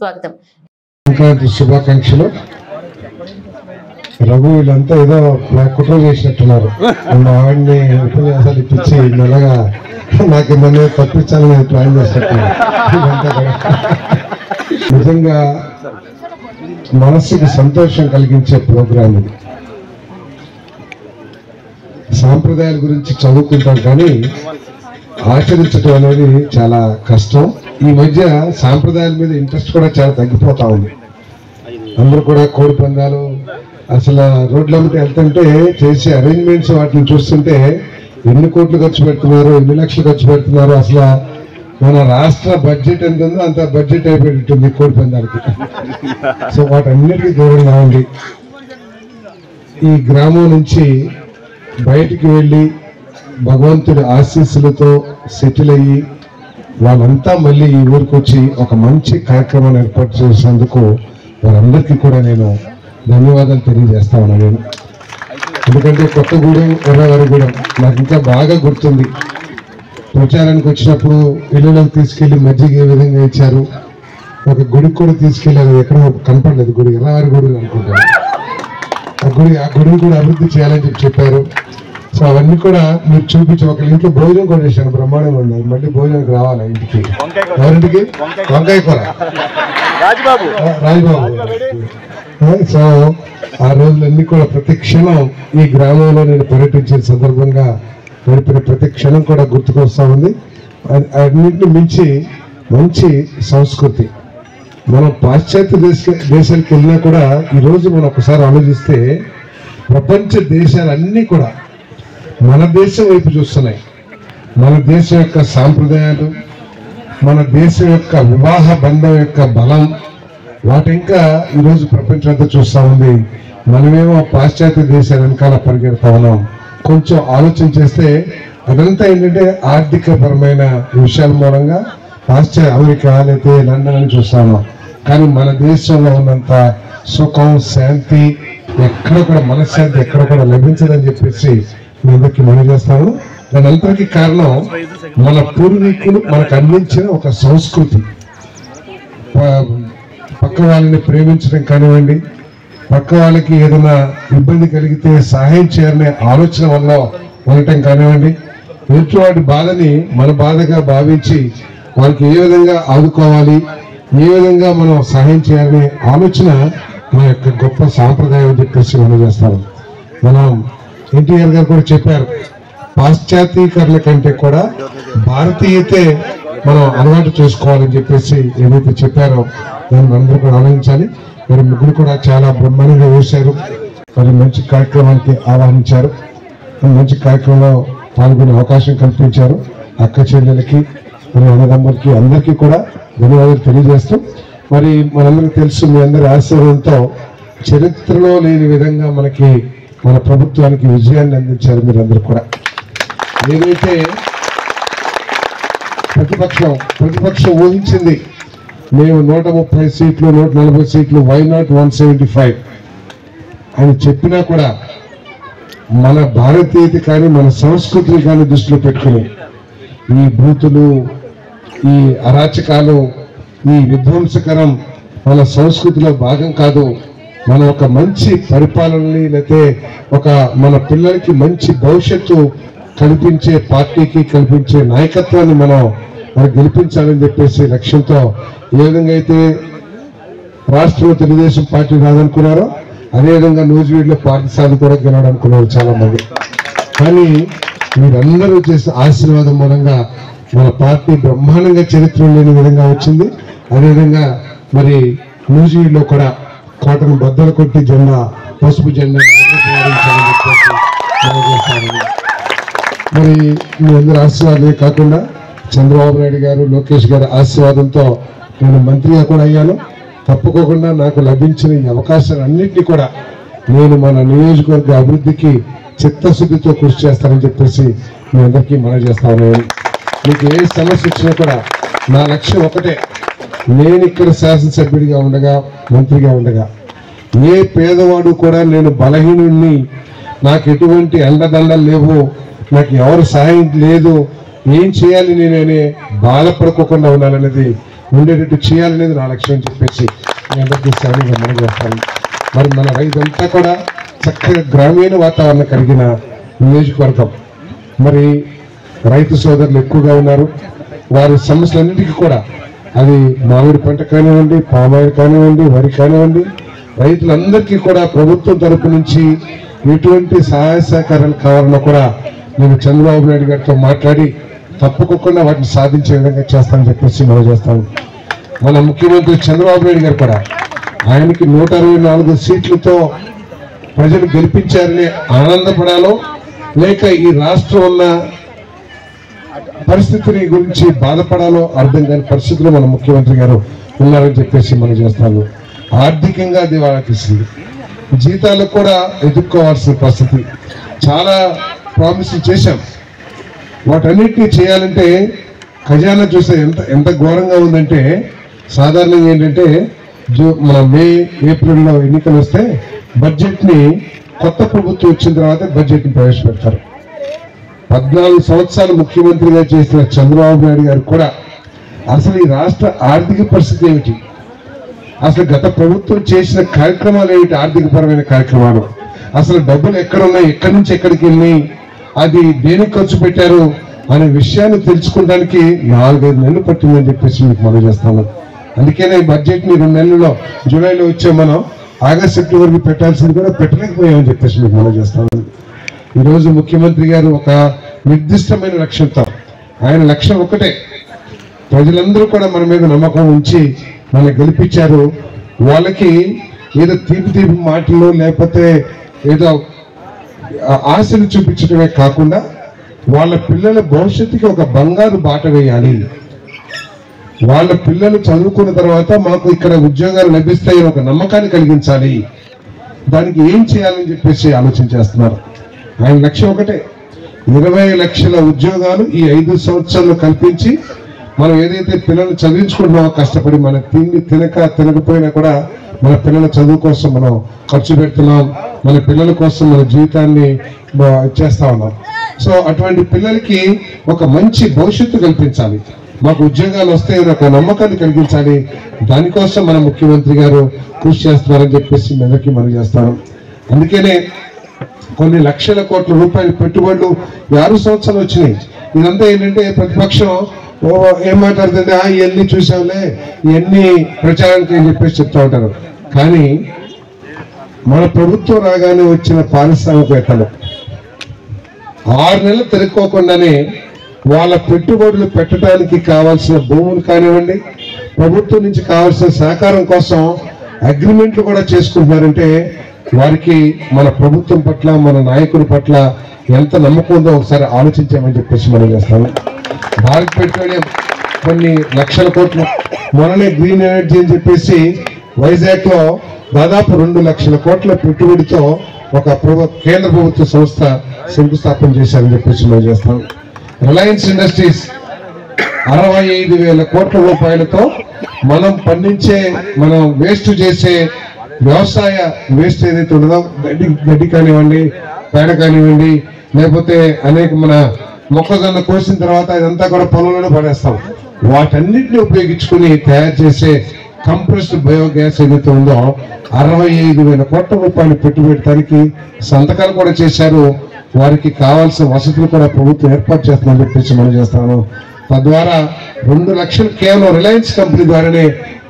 స్వాగతం. సంక్రాంతి శుభాకాంక్షలు. రఘు వీళ్ళంతా ఏదో కుట్ర చేసినట్టున్నారు. మా ఆవిడ్ని ఉపన్యాసాలు ఇప్పించి మెల్లగా నాకు మన తప్పించాలని ప్లాన్ చేసినట్టున్నారు. నిజంగా మనస్సుకి సంతోషం కలిగించే ప్రోగ్రాం ఇది. సాంప్రదాయాల గురించి చదువుకుంటాం కానీ ఆచరించడం అనేది చాలా కష్టం. ఈ మధ్య సాంప్రదాయాల మీద ఇంట్రెస్ట్ కూడా చాలా తగ్గిపోతా ఉంది. అందరూ కూడా కోడి పందాలు, అసలు రోడ్ల మీద వెళ్తుంటే చేసే అరేంజ్మెంట్స్ వాటిని చూస్తుంటే ఎన్ని కోట్లు ఖర్చు పెడుతున్నారు, ఎన్ని లక్షలు ఖర్చు పెడుతున్నారు. అసలు మన రాష్ట్ర బడ్జెట్ ఎంత ఉందో అంత బడ్జెట్ అయిపోయింటుంది కోడి పందాలకి. సో వాటన్నిటికీ దూరంగా ఉంది. ఈ గ్రామం నుంచి బయటికి వెళ్ళి భగవంతుడి ఆశీస్సులతో సెటిల్ అయ్యి వాళ్ళంతా మళ్ళీ ఈ ఊరికి వచ్చి ఒక మంచి కార్యక్రమాన్ని ఏర్పాటు చేసినందుకు వారందరికీ కూడా నేను ధన్యవాదాలు తెలియజేస్తా ఉన్నాను. నేను ఎందుకంటే కొత్తగూడెం, ఎర్రవారిగూడెం నాకు ఇంకా బాగా గుర్తుంది. ప్రచారానికి వచ్చినప్పుడు ఇళ్ళలోకి తీసుకెళ్లి మజ్జిగ ఏ విధంగా ఇచ్చారు. ఒక గుడికి కూడా తీసుకెళ్ళారు. ఎక్కడో కనపడలేదు గుడి, ఎర్రవారిగూడెం అనుకుంటాను. ఆ గుడిని కూడా అభివృద్ధి చేయాలని చెప్పారు. సో అవన్నీ కూడా మీరు చూపించి ఒక ఇంట్లో భోజనం కూడా చేశాను, బ్రహ్మాండంగా ఉంది. మళ్ళీ భోజనానికి రావాలి ఇంటికి. ఎవరింటికి? వంకాయ కూర రాజబాబు. సో ఆ రోజులన్నీ కూడా ప్రతి క్షణం ఈ గ్రామంలో నేను పర్యటించిన సందర్భంగా గడిపిన ప్రతి క్షణం కూడా గుర్తుకొస్తా ఉంది. అన్నింటిని మించి మంచి సంస్కృతి. మనం పాశ్చాత్య దేశాలకు వెళ్ళినా కూడా ఈరోజు మనం ఒకసారి ఆలోచిస్తే ప్రపంచ దేశాలన్నీ కూడా మన దేశం వైపు చూస్తున్నాయి. మన దేశం యొక్క సాంప్రదాయాలు, మన దేశం యొక్క వివాహ బంధం యొక్క బలం, వాటి ఇంకా ఈరోజు ప్రపంచం అంతా చూస్తూ ఉంది. మనమేమో పాశ్చాత్య దేశాల వెనకాల పరిగెడతా ఉన్నాం. కొంచెం ఆలోచన చేస్తే అదంతా ఏంటంటే ఆర్థిక పరమైన విషయాల మూలంగా అమెరికా లేకపోతే లండన్ అని చూస్తాను. కానీ మన దేశంలో ఉన్నంత సుఖం, శాంతి ఎక్కడ కూడా, మనశ్శాంతి ఎక్కడ కూడా లభించదని చెప్పేసి మీ అందరికీ మనం చేస్తాను. దాని అంతటికీ కారణం మన పూర్వీకులు మనకు అందించిన ఒక సంస్కృతి. పక్క వాళ్ళని ప్రేమించడం కానివ్వండి, పక్క వాళ్ళకి ఏదైనా ఇబ్బంది కలిగితే సహాయం చేయాలనే ఆలోచన వల్ల ఉండటం కానివ్వండి, ఎదుటివాడి బాధని మన బాధగా భావించి వాళ్ళకి ఏ విధంగా ఆదుకోవాలి, ఏ విధంగా మనం సహాయం చేయాలనే ఆలోచన మన యొక్క గొప్ప సాంప్రదాయం అని చెప్పేసి మనం చేస్తాము. మనం ఎన్టీఆర్ గారు కూడా చెప్పారు, పాశ్చాత్యీకరణ కంటే కూడా భారతీయతే మనం అలవాటు చేసుకోవాలని చెప్పేసి ఏదైతే చెప్పారో దాన్ని అందరూ కూడా ఆలోచించాలి. మరి ముగ్గురు కూడా చాలా బ్రహ్మాండంగా వేశారు. మరి మంచి కార్యక్రమానికి ఆహ్వానించారు. మంచి కార్యక్రమంలో పాల్గొనే అవకాశం కల్పించారు. అక్క చెల్లెలకి, మరి అన్నదమ్ములకి అందరికీ కూడా ధన్యవాదాలు తెలియజేస్తూ, మరి మనందరికీ తెలుసు, మీ అందరి ఆశీర్వాదంతో చరిత్రలో లేని విధంగా మనకి మన ప్రభుత్వానికి విజయాన్ని అందించారు మీరందరూ కూడా. ఏదైతే ప్రతిపక్షం ఊహించింది మేము 130 సీట్లు, 140 సీట్లు, వై నాట్ 175 అని చెప్పినా కూడా మన భారతీయత కానీ మన సంస్కృతిని కానీ దృష్టిలో పెట్టుకుని ఈ బూతులు, ఈ అరాచకాలు, ఈ విధ్వంసకరం మన సంస్కృతిలో భాగం కాదు. మనం ఒక మంచి పరిపాలనని, లేకపోతే ఒక మన పిల్లలకి మంచి భవిష్యత్తు కల్పించే పార్టీకి కల్పించే నాయకత్వాన్ని మనం గెలిపించాలని చెప్పేసి లక్ష్యంతో ఏ విధంగా అయితే రాష్ట్రంలో తెలుగుదేశం పార్టీ రాదనుకున్నారో అదేవిధంగా నూజివీడులో పార్టీ సాధన కూడా గెలవడానుకున్నారు చాలా మంది. కానీ మీరందరూ చేసిన ఆశీర్వాదం మూలంగా మన పార్టీ బ్రహ్మాండంగా చరిత్ర లేని విధంగా వచ్చింది. అదేవిధంగా మరి నూజివీడులో కూడా కోటను బద్దలు కొట్టి జెండా, పసుపు జెండా మరి మీ అందరి ఆశీర్వాదమే కాకుండా చంద్రబాబు నాయుడు గారు, లోకేష్ గారి ఆశీర్వాదంతో నేను మంత్రిగా కూడా అయ్యాను. తప్పుకోకుండా నాకు లభించిన ఈ అవకాశాలన్నింటినీ కూడా నేను మన నియోజకవర్గ అభివృద్ధికి చిత్తశుద్ధితో కృషి చేస్తానని చెప్పేసి మీ అందరికీ మనం చేస్తాను. మీకు ఏ సమస్య వచ్చినా కూడా నా లక్ష్యం ఒకటే, నేను ఇక్కడ శాసనసభ్యుడిగా ఉండగా, మంత్రిగా ఉండగా ఏ పేదవాడు కూడా నేను బలహీనుణ్ణి, నాకు ఎటువంటి అండదండలు లేవు, నాకు ఎవరు సహాయం లేదు, ఏం చేయాలి నేనే బాధపడుకోకుండా ఉండాలనేది ఉండేటట్టు చేయాలనేది నా లక్ష్యం అని చెప్పేసి మీ అందరికీ శ్రమంగా మనం చేస్తాను. మరి మన రైతంతా కూడా చక్కగా గ్రామీణ వాతావరణం కలిగిన నియోజకవర్గం. మరి రైతు సోదరులు ఎక్కువగా ఉన్నారు. వారి సమస్యలన్నిటికీ కూడా అది మామిడి పంట కానివ్వండి, పామాయిల్ కానివ్వండి, వరి కానివ్వండి, రైతులందరికీ కూడా ప్రభుత్వం తరపు నుంచి ఎటువంటి సహాయ సహకారాలు కావాలన్నా కూడా నేను చంద్రబాబు నాయుడు గారితో మాట్లాడి తప్పకుండా వాటిని సాధించే విధంగా చేస్తానని చెప్పేసి మనం చేస్తాను. మన ముఖ్యమంత్రి చంద్రబాబు నాయుడు గారు కూడా ఆయనకి 164 సీట్లతో ప్రజలు గెలిపించారని ఆనందపడాలో లేక ఈ రాష్ట్రం ఉన్న పరిస్థితిని గురించి బాధపడాలో అర్థం కాని పరిస్థితుల్లో మన ముఖ్యమంత్రి గారు ఉన్నారని చెప్పేసి మనం చేస్తాను. ఆర్థికంగా దివాళా తీసింది, జీతాలకు కూడా ఎదుర్కోవాల్సిన పరిస్థితి. చాలా ప్రామిసులు చేశాం, వాటన్నిటినీ చేయాలంటే ఖజానా చూస్తే ఎంత ఘోరంగా ఉందంటే సాధారణంగా ఏంటంటే మన మే ఏప్రిల్లో ఎన్నికలు వస్తే బడ్జెట్ని కొత్త ప్రభుత్వం వచ్చిన తర్వాత బడ్జెట్ని ప్రవేశపెడతారు. 14 సంవత్సరాలు ముఖ్యమంత్రిగా చేసిన చంద్రబాబు నాయుడు గారు కూడా అసలు ఈ రాష్ట్ర ఆర్థిక పరిస్థితి ఏమిటి, అసలు గత ప్రభుత్వం చేసిన కార్యక్రమాలు ఏమిటి, ఆర్థిక పరమైన కార్యక్రమాలు, అసలు డబ్బులు ఎక్కడున్నాయి, ఎక్కడి నుంచి ఎక్కడికి వెళ్ళి అది దేనికి ఖర్చు పెట్టారు అనే విషయాన్ని తెలుసుకోవడానికి 4-5 నెలలు పట్టిందని చెప్పేసి మీకు మనం చేస్తాను. అందుకనే బడ్జెట్ని 2 నెలల్లో జూలైలో వచ్చే మనం ఆగస్ట్ సెప్టెంబర్కి పెట్టాల్సింది కూడా పెట్టలేకపోయామని చెప్పేసి మీకు మనం చేస్తాను. ఈరోజు ముఖ్యమంత్రి గారు ఒక నిర్దిష్టమైన లక్ష్యంతో, ఆయన లక్ష్యం ఒకటే, ప్రజలందరూ కూడా మన మీద నమ్మకం ఉంచి మన గెలిపించారు. వాళ్ళకి ఏదో తీపి మాటల్లో లేకపోతే ఏదో ఆశలు చూపించడమే కాకుండా వాళ్ళ పిల్లల భవిష్యత్తుకి ఒక బంగారు బాట వేయాలి, వాళ్ళ పిల్లలు చదువుకున్న తర్వాత మాకు ఇక్కడ ఉద్యోగాలు లభిస్తాయని ఒక నమ్మకాన్ని కలిగించాలి, దానికి ఏం చేయాలని చెప్పేసి ఆలోచన చేస్తున్నారు. ఆయన లక్ష్యం ఒకటే, 20 లక్షల ఉద్యోగాలు ఈ 5 సంవత్సరాలు కల్పించి మనం ఏదైతే పిల్లలు చదివించుకుంటున్నామో కష్టపడి మన తినకపోయినా కూడా మన పిల్లల చదువు కోసం మనం ఖర్చు పెడుతున్నాం, మన పిల్లల కోసం మన జీవితాన్ని చేస్తా ఉన్నాం. సో అటువంటి పిల్లలకి ఒక మంచి భవిష్యత్తు కల్పించాలి, మాకు ఉద్యోగాలు వస్తే ఒక నమ్మకాన్ని కలిగించాలి, దానికోసం మన ముఖ్యమంత్రి గారు కృషి చేస్తున్నారని చెప్పేసి మెదకి మనం చేస్తాను. అందుకనే కొన్ని లక్షల కోట్ల రూపాయల పెట్టుబడులు 6 సంవత్సరాలు వచ్చినాయి. ఇదంతా ఏంటంటే ప్రతిపక్షం ఏం మాట్లాడుతుంది, ఇవన్నీ చూసాంలే, ఇవన్నీ ప్రచారానికి అని చెప్పేసి చెప్తా ఉంటారు. కానీ మన ప్రభుత్వం రాగానే వచ్చిన పారిశ్రామికవేత్తలు 6 నెలలు తిరుక్కోకుండానే వాళ్ళ పెట్టుబడులు పెట్టడానికి కావాల్సిన భూములు కానివ్వండి, ప్రభుత్వం నుంచి కావాల్సిన సహకారం కోసం అగ్రిమెంట్లు కూడా చేసుకుంటున్నారంటే వారికి మన ప్రభుత్వం పట్ల మన నాయకుల పట్ల ఎంత నమ్మకం ఉందో ఒకసారి ఆలోచించామని చెప్పేసి మనం చేస్తాము. భారత్ పెట్రోలియం కొన్ని లక్షల కోట్లు, మొన్ననే గ్రీన్ ఎనర్జీ అని చెప్పేసి వైజాగ్ లో దాదాపు 2 లక్షల కోట్ల పెట్టుబడితో ఒక కేంద్ర ప్రభుత్వ సంస్థ శంకుస్థాపన చేశారని చెప్పేసి మనం చేస్తాం. రిలయన్స్ ఇండస్ట్రీస్ 65,000 కోట్ల రూపాయలతో మనం పండించే, మనం వేస్ట్ చేసే వ్యవసాయ వేస్ట్ ఏదైతే ఉండదో గడ్డి కానివ్వండి, పేడ కానివ్వండి, లేకపోతే అనేక మన మొక్కజొన్న కోసిన తర్వాత ఇదంతా కూడా పొలంలోనే పడేస్తాం, వాటన్నిటిని ఉపయోగించుకుని తయారు చేసే కంప్రెస్డ్ బయోగ్యాస్ ఏదైతే ఉందో 65,000 కోట్ల రూపాయలు పెట్టుబెట్టడానికి సంతకాలు కూడా చేశారు. వారికి కావాల్సిన వసతులు కూడా ప్రభుత్వం ఏర్పాటు చేస్తుందని చెప్పేసి మనం చేస్తాను. తద్వారా 2 లక్షలు కేవలం రిలయన్స్ కంపెనీ ద్వారానే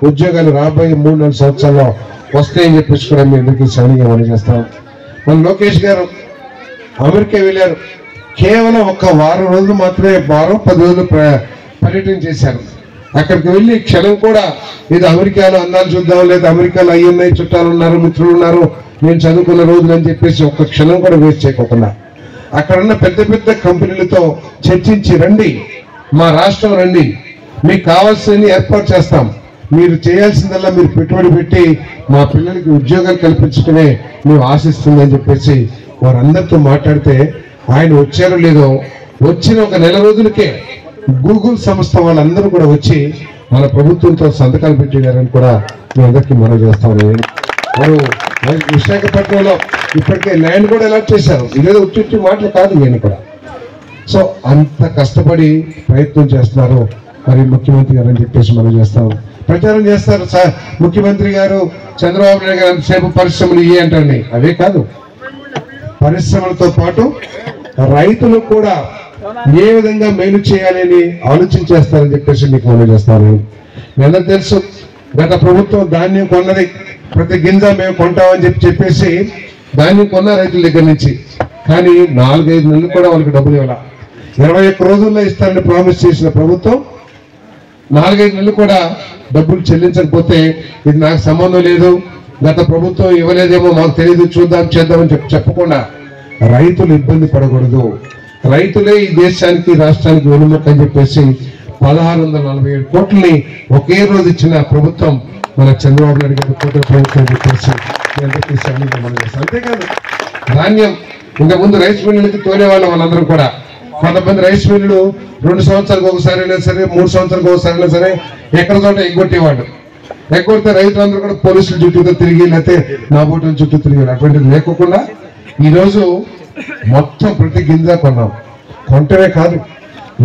ఉద్యోగాలు రాబోయే 3-4 సంవత్సరాల్లో వస్తాయని చెప్పేసి కూడా మీ అందరికీ సౌనిగా మనం చేస్తాం. మన లోకేష్ గారు అమెరికా వెళ్ళారు, కేవలం ఒక వారం రోజులు మాత్రమే, 10 రోజులు పర్యటన చేశారు. అక్కడికి వెళ్ళి క్షణం కూడా ఇది అమెరికాలో అందాలు చూద్దాం, లేదా అమెరికాలో అయ్యున్నాయి, చుట్టాలు ఉన్నారు, మిత్రులు ఉన్నారు, నేను చదువుకున్న రోజులు అని చెప్పేసి ఒక్క క్షణం కూడా వేస్ట్ చేయకుండా అక్కడున్న పెద్ద పెద్ద కంపెనీలతో చర్చించి, రండి మా రాష్ట్రం రండి, మీకు కావాల్సినవి ఏర్పాటు చేస్తాం, మీరు చేయాల్సిందల్లా మీరు పెట్టుబడి పెట్టి మా పిల్లలకి ఉద్యోగాలు కల్పించడమే మేము ఆశిస్తుందని చెప్పేసి వారందరితో మాట్లాడితే ఆయన వచ్చారో లేదో వచ్చిన ఒక నెల రోజులకే గూగుల్ సంస్థ వాళ్ళందరూ కూడా వచ్చి మన ప్రభుత్వంతో సంతకాలు పెట్టారని కూడా మీ అందరికీ మనం చేస్తామని. వారు విశాఖపట్నంలో ఇప్పటికే ల్యాండ్ కూడా అలాట్ చేశారు, ఇదేదో ఉట్టి మాటలు కాదు నేను కూడా. సో అంత కష్టపడి ప్రయత్నం చేస్తున్నారు. మరి ముఖ్యమంత్రి గారు అని చెప్పేసి మనం చేస్తాం. ప్రచారం చేస్తారు సార్, ముఖ్యమంత్రి గారు చంద్రబాబు నాయుడు గారు అంతసేపు పరిశ్రమలు ఇవి అంటండి. అవే కాదు, పరిశ్రమలతో పాటు రైతులు కూడా ఏ విధంగా మేలు చేయాలని ఆలోచించేస్తారని చెప్పేసి మీకు మనం చేస్తాను. మీ అందరూ తెలుసు, గత ప్రభుత్వం ధాన్యం కొన్నది, ప్రతి గింజ మేము కొంటామని చెప్పేసి ధాన్యం కొన్న రైతుల దగ్గర నుంచి. కానీ 4-5 నెలలు కూడా వాళ్ళకి డబ్బులు ఇవ్వాల. 21 రోజుల్లో ఇస్తారని ప్రామిస్ చేసిన ప్రభుత్వం 4-5 నెలలు కూడా డబ్బులు చెల్లించకపోతే ఇది నాకు సంబంధం లేదు, గత ప్రభుత్వం ఇవ్వలేదేమో మాకు తెలియదు, చూద్దాం చేద్దామని చెప్పకుండా రైతులు ఇబ్బంది పడకూడదు, రైతులే ఈ దేశానికి రాష్ట్రానికి వెనుముక అని చెప్పేసి 1647 కోట్లని ఒకే రోజు ఇచ్చిన ప్రభుత్వం మన చంద్రబాబు నాయుడు గారి కోట్ల ప్రభుత్వం చెప్పేసి అంతేకాదు, ధాన్యం ఇంతకుముందు రైస్ మిల్లులకి తోలేవాళ్ళం వాళ్ళందరూ కూడా. కొంతమంది రైస్ మిల్లులు 2 సంవత్సరాలకు ఒకసారి అయినా సరే, 3 సంవత్సరాలకు ఒకసారి అయినా సరే ఎక్కడ చోట ఎగ్గొట్టేవాళ్ళు. ఎగ్గొడితే రైతులందరూ కూడా పోలీసుల చుట్టూతో తిరిగి, లేకపోతే నా బోటుల చుట్టూ తిరిగి, అటువంటిది లేకోకుండా ఈరోజు మొత్తం ప్రతి గింజ కొన్నాం. కొంటమే కాదు,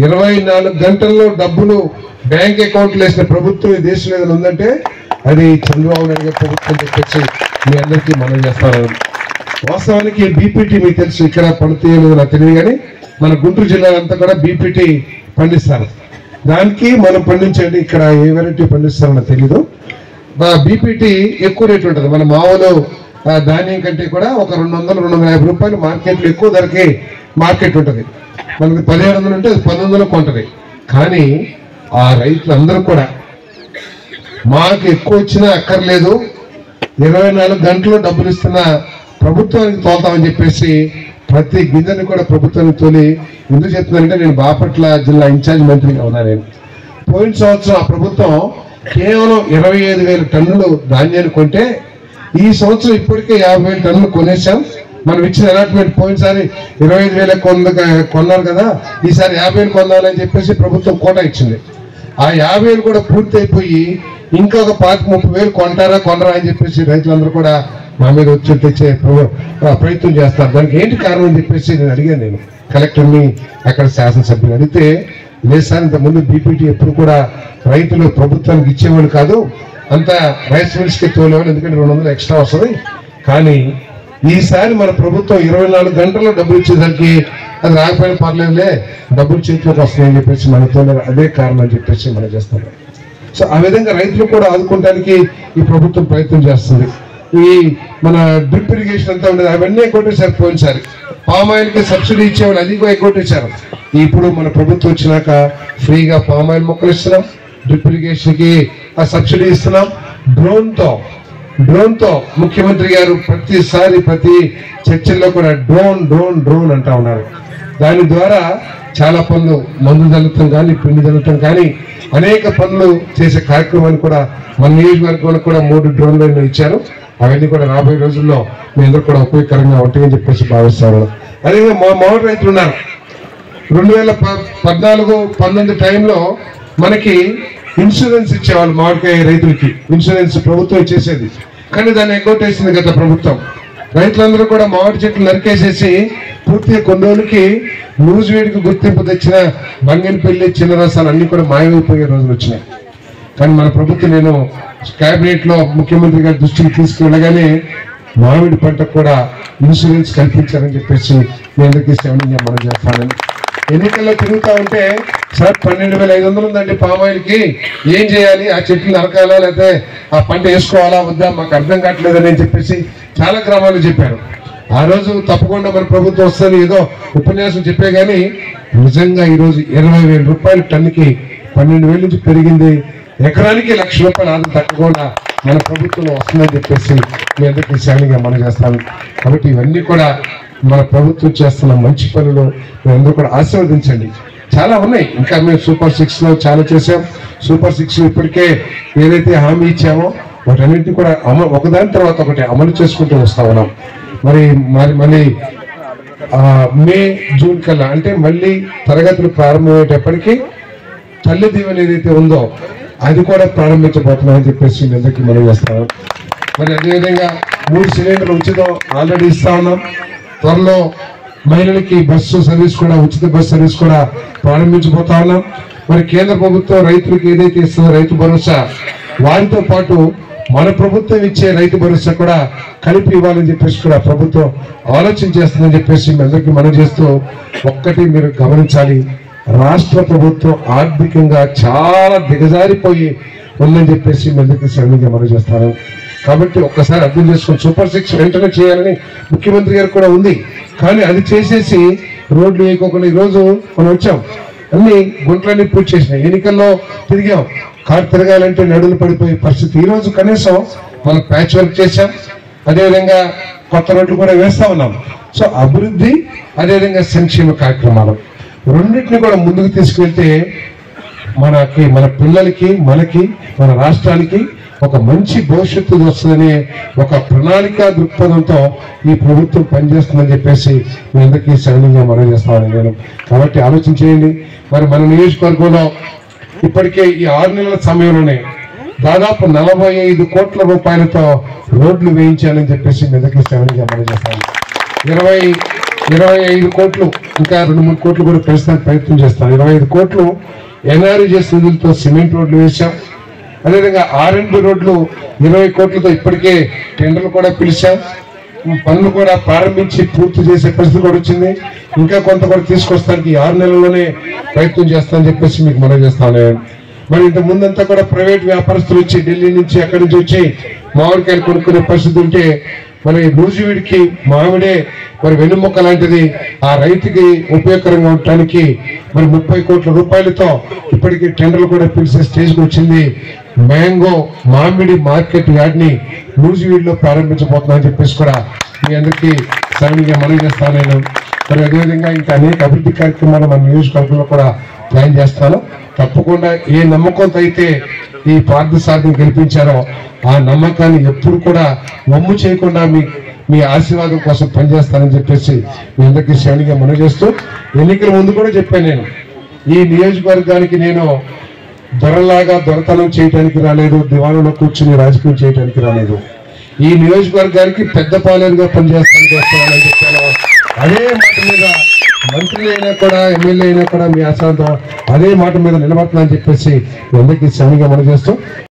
24 గంటల్లో డబ్బులు బ్యాంక్ అకౌంట్లు వేసిన ప్రభుత్వం ఈ దేశంలో ఏదైనా ఉందంటే అది చంద్రబాబు నాయుడు గారి ప్రభుత్వం చెప్పేసి మీ అందరికీ మనం చేస్తాను. వాస్తవానికి బీపీటీ మీకు తెలుసు, ఇక్కడ పండుతాయో నాకు తెలియదు, కానీ మన గుంటూరు జిల్లాలంతా కూడా బీపీటీ పండిస్తారు. దానికి మనం పండించండి, ఇక్కడ ఏ వెరైటీ పండిస్తారో నాకు తెలీదు. బీపీటీ ఎక్కువ రేటు ఉంటుంది. మన మామూలు ధాన్యం కంటే కూడా ఒక 200-250 రూపాయలు మార్కెట్లో ఎక్కువ ధరకి మార్కెట్ ఉంటుంది. మనకి 1700 ఉంటే అది 1900 కొంటది. కానీ ఆ రైతులందరూ కూడా మాకు ఎక్కువ వచ్చినా అక్కర్లేదు, 24 గంటలు డబ్బులు ఇస్తున్న ప్రభుత్వానికి తోలుతామని చెప్పేసి ప్రతి గింజని కూడా ప్రభుత్వానికి తోలి. ఎందుకు చెప్తున్నానంటే నేను బాపట్ల జిల్లా ఇన్ఛార్జ్ మంత్రిగా ఉన్నా. నేను పోయిన సంవత్సరం ఆ ప్రభుత్వం కేవలం 25,000 టన్నులు ధాన్యాన్ని కొంటే ఈ సంవత్సరం ఇప్పటికే 50,000 టన్నులు కొనేసాం. మనం ఇచ్చిన అలాట్మెంట్ పోయినసారి 25,000 కొన్నారు కదా, ఈసారి 50,000 కొందాలని చెప్పేసి ప్రభుత్వం కోటా ఇచ్చింది. ఆ 50,000 కూడా పూర్తి అయిపోయి ఇంకొక 25,000-30,000 కొనరా అని చెప్పేసి రైతులందరూ కూడా మా మీద వచ్చి తెచ్చే ప్రయత్నం చేస్తారు. దానికి ఏంటి కారణం అని చెప్పేసి నేను అడిగాను. నేను కలెక్టర్ని, అక్కడ శాసనసభ్యులు అడిగితే, లేదు సార్ ఇంతకుముందు బీపీటీ ఎప్పుడు కూడా రైతులు ప్రభుత్వానికి ఇచ్చేవాళ్ళు కాదు, అంతా రైస్ మిల్స్కి తోలేవాళ్ళు, ఎందుకంటే 200 ఎక్స్ట్రా వస్తుంది. కానీ ఈసారి మన ప్రభుత్వం 24 గంటల్లో డబ్బులు ఇచ్చేసరికి అది రాకపోయినా పర్లేదులే, డబ్బులు చేతిలోకి వస్తాయని చెప్పేసి మనతో అదే కారణం అని చెప్పేసి మనం చేస్తాం. సో ఆ విధంగా రైతులు కూడా ఆదుకోవడానికి ఈ ప్రభుత్వం ప్రయత్నం చేస్తుంది. ఈ మన డ్రిప్ ఇరిగేషన్ అంతా ఉండేది, అవన్నీ ఎగ్గొట్టేశారు. పోయినసారి పామాయిల్కి సబ్సిడీ ఇచ్చేవాళ్ళు, అది కూడా ఎగ్గొట్టేశారు. ఇప్పుడు మన ప్రభుత్వం వచ్చినాక ఫ్రీగా పామాయిల్ మొక్కలు ఇస్తున్నాం, డ్రిప్ ఇరిగేషన్కి ఆ సబ్సిడీ ఇస్తున్నాం. డ్రోన్తో ముఖ్యమంత్రి గారు ప్రతిసారి ప్రతి చర్చల్లో కూడా డ్రోన్ అంటా ఉన్నారు. దాని ద్వారా చాలా పనులు, మందు జల్లటం కానీ, పిండి జల్లటం కానీ, అనేక పనులు చేసే కార్యక్రమాన్ని కూడా మన నియోజకవర్గంలో కూడా 3 డ్రోన్లు ఇచ్చారు. అవన్నీ కూడా రాబోయే రోజుల్లో మీ అందరూ కూడా ఉపయోగకరంగా ఉంటాయని చెప్పేసి భావిస్తారు. అదేవిధంగా మా మామిడి రైతులు ఉన్నారు. 2014-19 టైంలో మనకి ఇన్సూరెన్స్ ఇచ్చేవాళ్ళు మామిడికాయ రైతులకి. ఇన్సూరెన్స్ ప్రభుత్వం ఇచ్చేసేది, కానీ దాన్ని ఎగ్గొట్టేసింది గత ప్రభుత్వం. రైతులందరూ కూడా మామిడి చెట్లు నరికేసేసి పూర్తిగా కొన్ని రోజులకి నూజివీడికి గుర్తింపు తెచ్చిన బంగినపల్లి, చిన్న రసాలు అన్ని కూడా మాయమైపోయే రోజులు వచ్చినాయి. కానీ మన ప్రభుత్వం, నేను కేబినెట్ లో ముఖ్యమంత్రి గారి దృష్టికి తీసుకువెళ్ళగానే మామిడి పంటకు కూడా ఇన్సూరెన్స్ కల్పించారని చెప్పేసి మీ అందరికీ మనం చేస్తానని. ఎన్నికల్లో తిరుగుతా ఉంటే సార్ 12,500 ఉందండి పామాయిల్కి, ఏం చేయాలి, ఆ చెట్లు నరకాలా లేకపోతే ఆ పంట వేసుకోవాలా వద్దా మాకు అర్థం కావట్లేదని చెప్పేసి చాలా గ్రామాలు చెప్పారు. ఆ రోజు తప్పకుండా మన ప్రభుత్వం వస్తుంది ఏదో ఉపన్యాసం చెప్పే, కానీ నిజంగా ఈరోజు 20,000 రూపాయలు టన్నుకి 12,000 నుంచి పెరిగింది. ఎకరానికి 1,00,000 రూపాయలు ఆదాయం తగ్గకుండా మన ప్రభుత్వంలో వస్తుందని చెప్పేసి మీ అందరికీ శానిగా మనం చేస్తాను. కాబట్టి ఇవన్నీ కూడా మన ప్రభుత్వం చేస్తున్న మంచి పనులు మీరందరూ కూడా ఆశీర్వదించండి. చాలా ఉన్నాయి, ఇంకా మేము Super 6లో చాలా చేసాం. Super 6 ఇప్పటికే ఏదైతే హామీ ఇచ్చామో వాటన్నింటినీ కూడా ఒకదాని తర్వాత ఒకటి అమలు చేసుకుంటూ వస్తా ఉన్నాం. మళ్ళీ మే, జూన్ కల్లా, అంటే మళ్ళీ తరగతులు ప్రారంభమయ్యేటప్పటికీ తల్లి దీవెన ఏదైతే ఉందో అది కూడా ప్రారంభించబోతున్నామని చెప్పేసి మీ అందరికీ మనం చేస్తాం. మరి అదేవిధంగా 3 సిలిండర్లు ఉచితం ఆల్రెడీ ఇస్తా ఉన్నాం. త్వరలో మహిళలకి బస్సు సర్వీస్ కూడా, ఉచిత బస్సు సర్వీస్ కూడా ప్రారంభించబోతా ఉన్నాం. మరి కేంద్ర ప్రభుత్వం రైతులకు ఏదైతే ఇస్తుందో రైతు భరోసా, వారితో పాటు మన ప్రభుత్వం ఇచ్చే రైతు భరోసా కూడా కలిపి ఇవ్వాలని చెప్పేసి కూడా ప్రభుత్వం ఆలోచన చేస్తుందని చెప్పేసి మీ అందరికీ మనం చేస్తూ, ఒక్కటి మీరు గమనించాలి, రాష్ట్ర ప్రభుత్వం ఆర్థికంగా చాలా దిగజారిపోయి ఉందని చెప్పేసి మీ అందరికీ సరైనగా మనం చేస్తాను. కాబట్టి ఒక్కసారి అర్థం చేసుకొని సూపర్ 6 వెంటనే చేయాలని ముఖ్యమంత్రి గారు కూడా ఉంది. కానీ అది చేసేసి రోడ్లు వేయకోకుండా ఈరోజు మనం వచ్చాం, అన్ని గుంట్లన్నీ పూర్తి చేసినాయి. ఎన్నికల్లో తిరిగాం, కారు తిరగాలంటే నడులు పడిపోయే పరిస్థితి. ఈరోజు కనీసం మనం ప్యాచ్ వర్క్ చేశాం, అదేవిధంగా కొత్త రోడ్లు కూడా వేస్తా ఉన్నాం. సో అభివృద్ధి అదేవిధంగా సంక్షేమ కార్యక్రమాలు రెండింటిని కూడా ముందుకు తీసుకెళ్తే మనకి, మన పిల్లలకి, మనకి, మన రాష్ట్రానికి ఒక మంచి భవిష్యత్తు వస్తుందనే ఒక ప్రణాళిక దృక్పథంతో ఈ ప్రభుత్వం పనిచేస్తుందని చెప్పేసి మీ అందరికీ సరైనంగా మనం చేస్తామని నేను. కాబట్టి ఆలోచన చేయండి. మరి మన నియోజకవర్గంలో ఇప్పటికే ఈ 6 నెలల సమయంలోనే దాదాపు 45 కోట్ల రూపాయలతో రోడ్లు వేయించాలని చెప్పేసి మీ అందరికీ సరైనంగా మనం చేస్తాను. 25 కోట్లు, ఇంకా 2-3 కోట్లు కూడా పెంచడానికి ప్రయత్నం చేస్తాను. 25 కోట్లు ఎన్ఆర్జీఎస్ నిధులతో సిమెంట్ రోడ్లు వేశాం. అదేవిధంగా R&B రోడ్లు 20 కోట్లతో ఇప్పటికే టెండర్లు కూడా పిలిచాం. పనులు కూడా ప్రారంభించి పూర్తి చేసే పరిస్థితి కూడా వచ్చింది. ఇంకా కొంత కూడా తీసుకొస్తానికి 6 నెలల్లోనే ప్రయత్నం చేస్తానని చెప్పేసి మీకు మనం చేస్తాను. మరి ఇంత ముందంతా కూడా ప్రైవేట్ వ్యాపారస్తులు వచ్చి ఢిల్లీ నుంచి అక్కడి నుంచి వచ్చి మామిడికాయలు కొనుక్కునే పరిస్థితి ఉంటే, మరి నూజివీడికి మామిడే మరి వెన్నుముక్క లాంటిది, ఆ రైతుకి ఉపయోగకరంగా ఉండటానికి మరి 30 కోట్ల రూపాయలతో ఇప్పటికీ టెండర్లు కూడా పిలిచే స్టేజ్కి వచ్చింది. మ్యాంగో మామిడి మార్కెట్ యార్డ్ని నూజివీడిలో ప్రారంభించబోతున్నానని చెప్పేసి కూడా మీ అందరికీ సరైనగా మనం చేస్తాను నేను. మరి అదేవిధంగా ఇంకా అనేక అభివృద్ధి కార్యక్రమాలు మన నియోజకవర్గంలో కూడా ప్లాన్ చేస్తాను. తప్పకుండా ఏ నమ్మకంతో అయితే ఈ పార్థసారథిని గెలిపించారో ఆ నమ్మకాన్ని ఎప్పుడు కూడా వమ్ము చేయకుండా మీ ఆశీర్వాదం కోసం పనిచేస్తానని చెప్పేసి మీ అందరికీ శ్రేణిగా మనం చేస్తూ, ఎన్నికల ముందు కూడా చెప్పాను, నేను ఈ నియోజకవర్గానికి నేను దొరలాగా దొరతనం చేయడానికి రాలేదు, దివాణంలో కూర్చుని రాజకీయం చేయడానికి రాలేదు. ఈ నియోజకవర్గానికి పెద్ద పాలేరుగా పనిచేస్తానికి వస్తున్నానని చెప్పాను. అదే మాట మీద మంత్రులు అయినా కూడా, ఎమ్మెల్యే అయినా కూడా మీ ఆశాంతం అదే మాట మీద నిలబడుతుందని చెప్పేసి మీ అందరికీ శ్రేణిగా మనం చేస్తూ